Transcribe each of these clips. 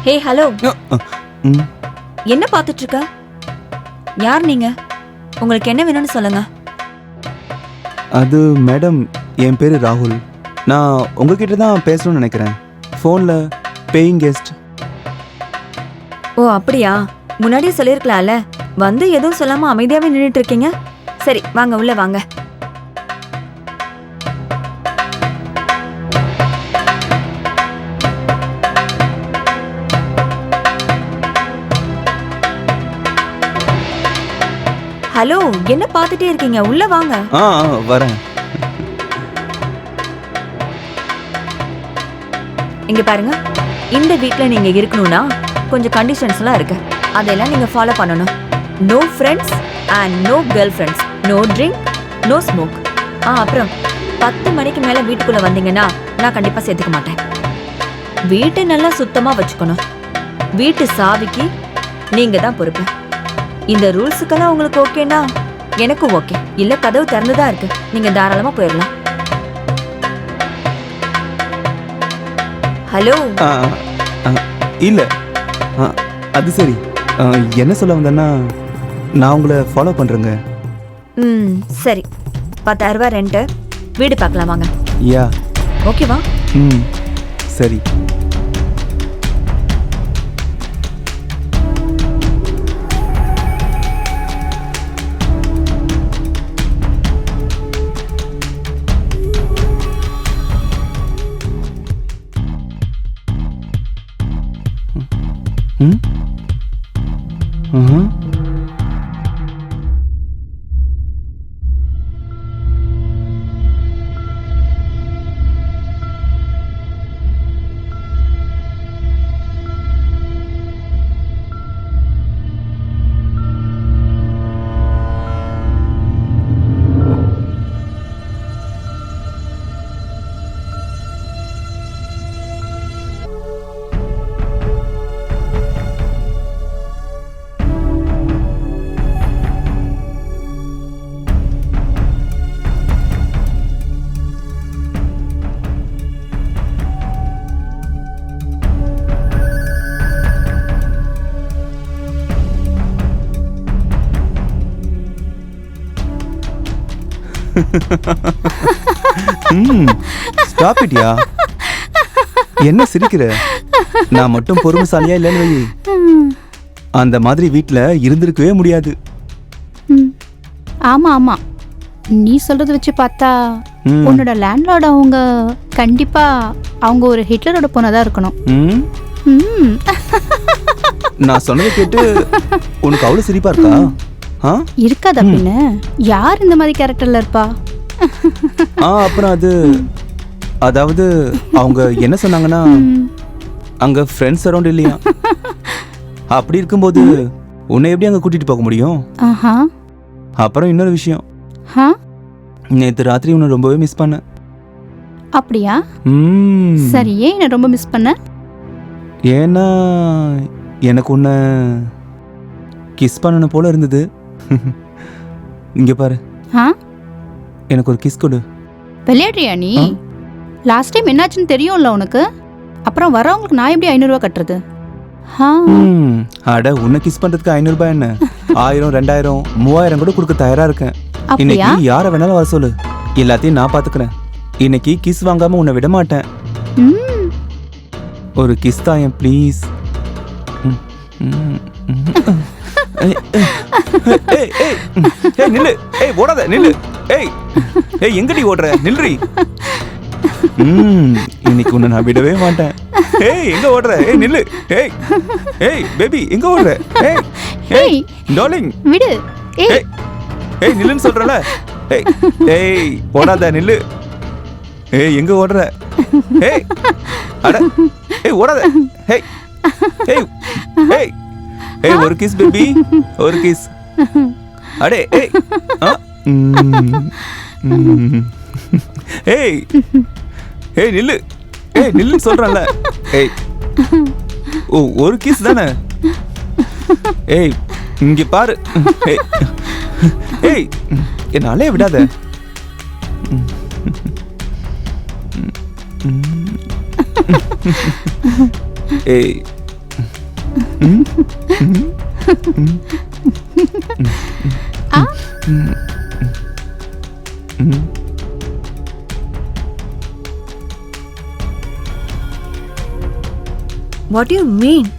Hey hello, ம். என்ன பார்த்துட்டு இருக்க? யார் நீங்க? உங்களுக்கு என்ன வேணும்னு சொல்லுங்க. அது மேடம், என் பேரு ராகுல். நான் உங்ககிட்ட தான் பேசணும்னு நினைக்கிறேன். ஃபோனில் பேயிங் கெஸ்ட். ஓ அப்படியா? முன்னாடியே சொல்லிருக்கலாம்ல. வந்து எதுவும் சொல்லாம அமைதியாவே நின்னுட்டு இருக்கீங்க. சரி வாங்க, உள்ள வாங்க. ஹலோ, என்ன பார்த்துட்டே இருக்கீங்க? உள்ள வாங்க. வரேன். இங்க பாருங்க, இந்த வீட்ல நீங்க இருக்கணும்னா கொஞ்சம் கண்டிஷன்ஸ்லாம் இருக்கு. அதெல்லாம் நீங்க ஃபாலோ பண்ணணும். No friends and no girl friends, no drink, no smoke. அப்புறம் 10 மணிக்கு மேல வீட்டுக்குள்ள வந்தீங்கன்னா நான் கண்டிப்பா சேர்த்துக்க மாட்டேன். வீட்டை நல்லா சுத்தமா வச்சுக்கணும். வீட்டு சாவிக்கு நீங்க தான் பொறுப்பு. இந்த ரூல்ஸுக்கெல்லாம் உங்களுக்கு ஓகேனா எனக்கும் ஓகே. இல்ல கதவு திறந்துதான் இருக்கு, நீங்க தாராளமா போயிடலாம். ஹலோ. இல்லை, அது சரி. என்ன சொல்ல வந்தேன்னா, நான் உங்களை ஃபாலோ பண்ணுறேங்க. சரி, 10,000 ரூபாய் ரெண்ட். வீடு பார்க்கலாம் வாங்க. யா. ஓகேவா? சரி. ஸ்டாப் இட்யா. என்ன சிரிக்கிற? நான் மட்டும் பொறுமைசாலியா இல்லைன்னு வை, அந்த மாதிரி வீட்டில் இருந்திருக்கவே முடியாது. ஆமா ஆமா, நீ சொல்றத வச்சு பார்த்தா உன்னோட லேண்ட்லார்ட் அவங்க கண்டிப்பா அவங்க ஒரு ஹிட்லரோட பொண்ணாதான் இருக்கணும். நான் சொன்னதை கேட்டு உனக்கு அவ்வளவு சிரிப்பா இருக்கா? இருக்காது அப்படின்னு யார் இந்த மாதிரி கேரக்டர்ல இருப்பா? அப்புறம் அதாவது அவங்க என்ன சொன்னாங்கன்னா, அங்க ஃப்ரெண்ட்ஸ் அரௌண்ட் இல்லையா. அப்படி இருக்கும்போது உன்னை எப்படி அங்க கூட்டிட்டு போக முடியும்? அப்புறம் இன்னொரு விஷயம், நேத்து ராத்திரி உன்னை ரொம்பவே மிஸ் பண்ண. அப்படியா? சரி, ஏன் என்ன ரொம்ப மிஸ் பண்ண? ஏன்னா எனக்கு உன்னை கிஸ் பண்ணணும் போல இருந்தது. இங்க பாரு, எனக்கு ஒரு கிஸ் கொடு. விளையாடுறியா நீ? லாஸ்ட் டைம் என்னாச்சுன்னு தெரியும்ல உனக்கு. அப்புறம் வரவங்களுக்கு நான் எப்படி 500 ரூபாய் கட்டுறது? அட, உன்னை கிஸ் பண்றதுக்கு 500 ரூபாய் என்ன, 1000, 2000, 3000 கூட கொடுக்க தயாரா இருக்கேன். இன்னைக்கு யார வேணாலும் வர சொல்லு, எல்லாத்தையும் நான் பாத்துக்கிறேன். இன்னைக்கு கிஸ் வாங்காம உன்னை விட மாட்டேன். ஒரு கிஸ் தாயேன் ப்ளீஸ். நில்லு. ஓடாத, நில்லு. எங்கடி ஓடுற? நில்றி. இன்னைக்கு உன்னை நான் விடவே மாட்டேன். எங்க ஓடுற? நில்லு. பேபி, எங்க ஓடுற? டார்லிங் விடு. நில்லுன்னு சொல்றல. ஓடாத, நில்லு. எங்க ஓடுற? அட, ஓடாத. ஒரு கிஸ் பேபி, ஒரு கிஸ். அடே, நில்லு. நில்லு சொல்றல. ஒரு கிஸ் தானே. இங்க பாரு. என்னாலே விடாத. ஆ வாட் யூ மீன்?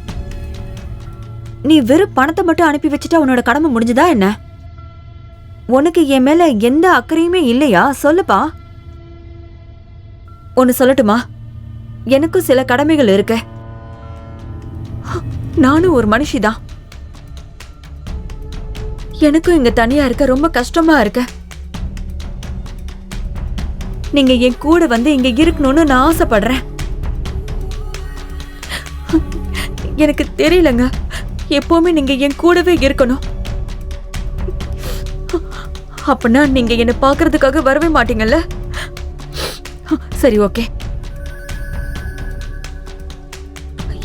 நீ வெறும் பணத்தை மட்டும் அனுப்பி வச்சுட்டா உன்னோட கடமை முடிஞ்சுதா என்ன? உனக்கு என் மேல எந்த அக்கறையுமே இல்லையா? சொல்லுப்பா. ஒன்னு சொல்லட்டுமா? எனக்கும் சில கடமைகள் இருக்கு. நானும் ஒரு மனுஷிதான். எனக்கும் இங்க தனியா இருக்க ரொம்ப கஷ்டமா இருக்கு. நீங்க என் கூட வந்து இங்க இருக்கணும்னு நான் ஆசைப்படுறேன். எனக்கு தெரியலங்க, எப்பவுமே நீங்க என் கூடவே இருக்கணும். அப்படின்னா நீங்க என்ன பாக்குறதுக்காக வரவே மாட்டீங்கல்ல? சரி, ஓகே.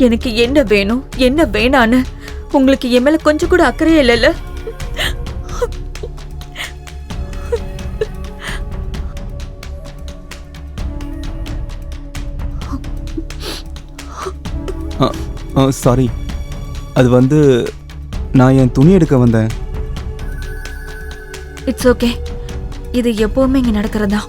எனக்கு என்ன வேணும் என்ன வேணான்னு உங்களுக்கு என் மேல கொஞ்சம் கூட அக்கறையே இல்லைல்ல? சாரி, அது வந்து நான் என் துணி எடுக்க வந்தேன். It's okay. இது எப்பவுமே இங்க நடக்கிறதா.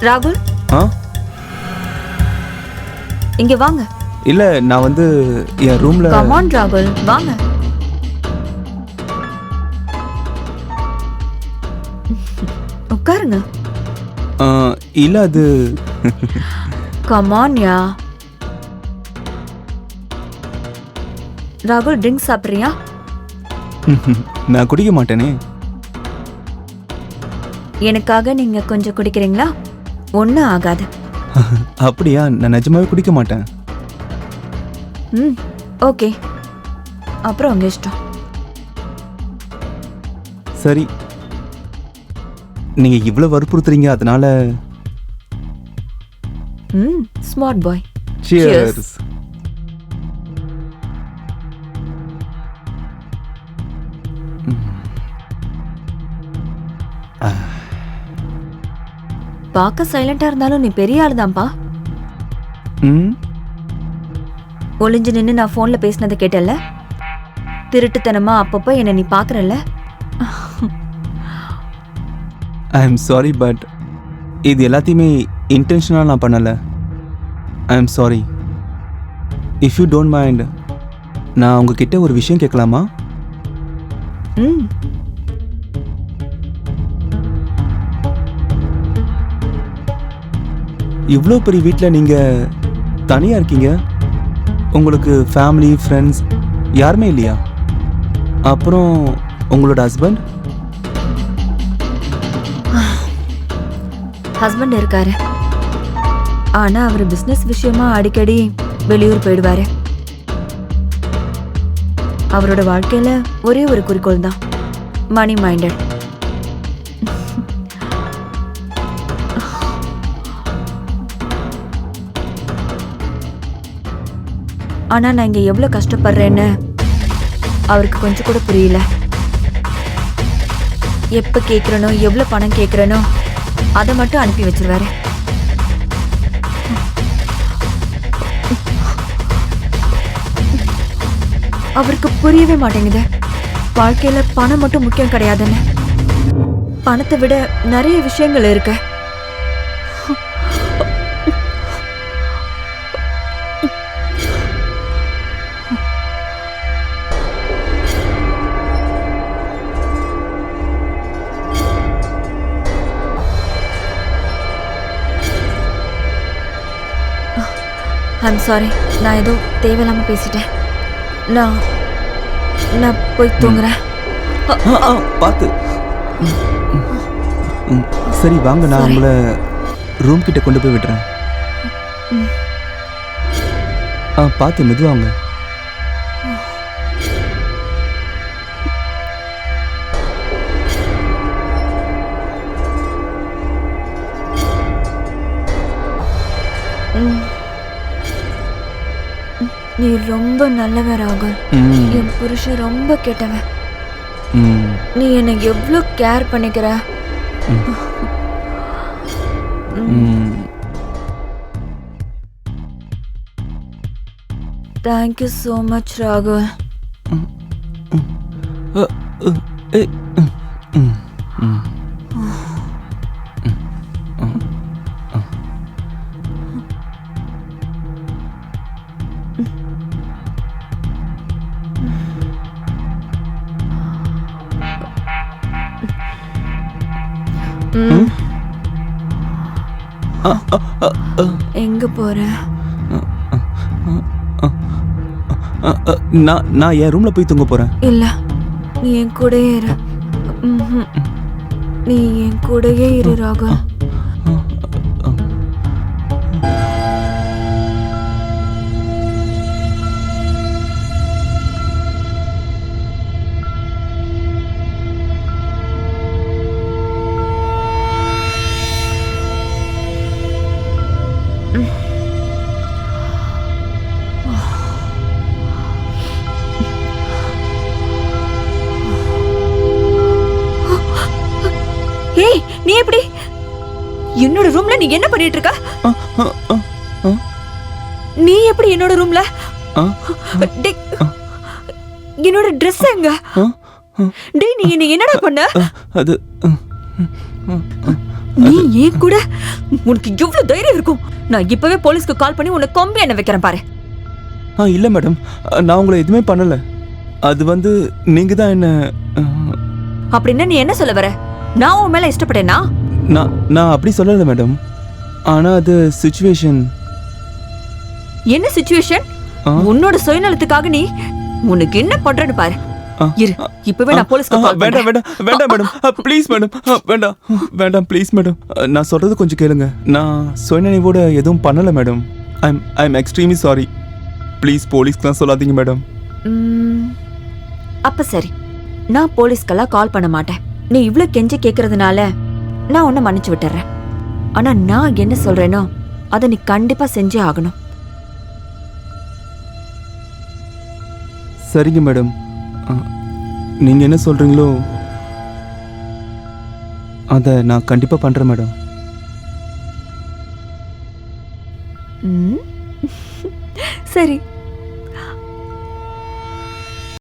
ராகுல், இங்க வாங்க. இல்ல, நான் வந்து என் ரூம்ல. கம் ஆன் ராகுல், வாங்க. உட்காருங்க. இல்ல, அது கம் ஆன் யா. ராகுல், ட்ரிங்க் சாப்பிடுறியா? நான் குடிக்க மாட்டேனே. எனக்காக நீங்க கொஞ்சம் குடிக்கிறீங்களா? ஒன்றும் ஆகாது. அப்படியா? நான் நிஜமாவே குடிக்க மாட்டேன். ஓகே, அப்புறம் உங்க இஷ்டம். சரி, நீங்க இவ்வளவு வற்புறுத்துறீங்க, அதனால. Smart boy. Cheers. பார்க்க சைலண்டா இருந்தாலும் நீ பெரிய ஆளு தான்ப்பா. ஒளிஞ்சு நின்று நான் போன்ல பேசினதை கேட்டல? திருட்டுத்தனமா அப்பப்போ என்ன நீ பாக்குறல்ல? ஐ எம் சாரி, பட் இது எல்லாத்தையுமே இன்டென்ஷனலாக நான் பண்ணலை. I am sorry. If you don't mind, நான் உங்ககிட்ட ஒரு விஷயம் கேட்கலாமா? இவ்வளோ பெரிய வீட்டில் நீங்கள் தனியாக இருக்கீங்க. உங்களுக்கு ஃபேமிலி, ஃப்ரெண்ட்ஸ் யாருமே இல்லையா? அப்புறம் உங்களோட ஹஸ்பண்ட்? ஹஸ்பண்ட் இருக்காரு. ஆனா அவர் பிசினஸ் விஷயமா அடிக்கடி வெளியூர் போயிடுவாரு. அவரோட வாழ்க்கையில ஒரே ஒரு குறிக்கோள் தான், மணி மைண்டட். ஆனா நான் இங்க எவ்வளவு கஷ்டப்படுறேன்னு அவருக்கு கொஞ்சம் கூட புரியல. எப்ப கேக்குறனோ, எவ்வளவு பணம் கேக்குறனோ அதை மட்டும் அனுப்பி வச்சிருவாரு. அவருக்கு புரியவே மாட்டேங்குது, வாழ்க்கையில பணம் மட்டும் முக்கியம் கிடையாதுன்னு. பணத்தை விட நிறைய விஷயங்கள் இருக்கு. ஐம் சாரி, நான் ஏதோ தேவையில்லாம பேசிட்டேன். நான் போய் தூங்குறேன். பார்த்து. சரி வாங்க, நான் உங்களை ரூம் கிட்ட கொண்டு போய் விடுறேன். பார்த்து மெதுவாங்க. நீ ரொம்ப நல்லவன் ராகுல். என் புருஷன் ரொம்ப கெட்டவன். நீ என்னை எவ்வளோ கேர் பண்ணிக்கிற. தேங்க்யூ ஸோ மச் ராகுல். எங்க போற? நான் என் ரூம்ல போய் தூங்க போறேன். இல்ல, நீ என் கூடயே இரு. நீ என் கூடயே இரு ராகுல். ஏய், நீ எப்படி என்னோட ரூம்ல நீ என்ன பண்ணிட்டு இருக்க? நீ எப்படி என்னோட ரூம்ல? என்னோட Dress எங்க? டேய், நீ என்ன என்னடா பண்ண? அது நீ ஏன் கூட உனக்கு எவ்வளவு தைரியம் இருக்கும்? நான் இப்பவே போலீஸ்க்கு கால் பண்ணி உன்னை கொம்பி என்ன வைக்கிறேன் பாரு. இல்ல மேடம், நான் உங்களை எதுவுமே பண்ணல. அது வந்து நீங்க தான் என்ன. அப்படின்னா நீ என்ன சொல்ல வர? நான் உன் மேல இஷ்டப்பட்டேனா? நான் அப்படி சொல்லல மேடம். ஆனா அது சிச்சுவேஷன். என்ன சிச்சுவேஷன்? உன்னோட சுயநலத்துக்காக நீ உனக்கு என்ன பண்றன்னு பாரு. இரு, இப்பவே நான் போலீஸ்க்கு கால் பண்றேன். வேண்டாம் மேடம், ப்ளீஸ் மேடம், வேண்டாம் ப்ளீஸ் மேடம். நான் சொல்றது கொஞ்சம் கேளுங்க. நான் சுயநினைவோட எதுவும் பண்ணல madam. I am extremely sorry. Please போலீஸ்க்குலாம் சொல்லாதீங்க மேடம். அப்ப சரி, நான் போலீஸ்க்கெல்லாம் கால் பண்ண மாட்டேன். நீ இவ்ளோ கெஞ்சி கேக்குறதுனால நான் உன்னை மன்னிச்சு விட்டுறேன். ஆனா நான் என்ன சொல்றேனோ அதை நீ கண்டிப்பா செஞ்சே ஆகணும். சரிங்க மேடம், நீங்க என்ன சொல்றீங்களோ அதை நான் கண்டிப்பா பண்றேன் மேடம். சரி,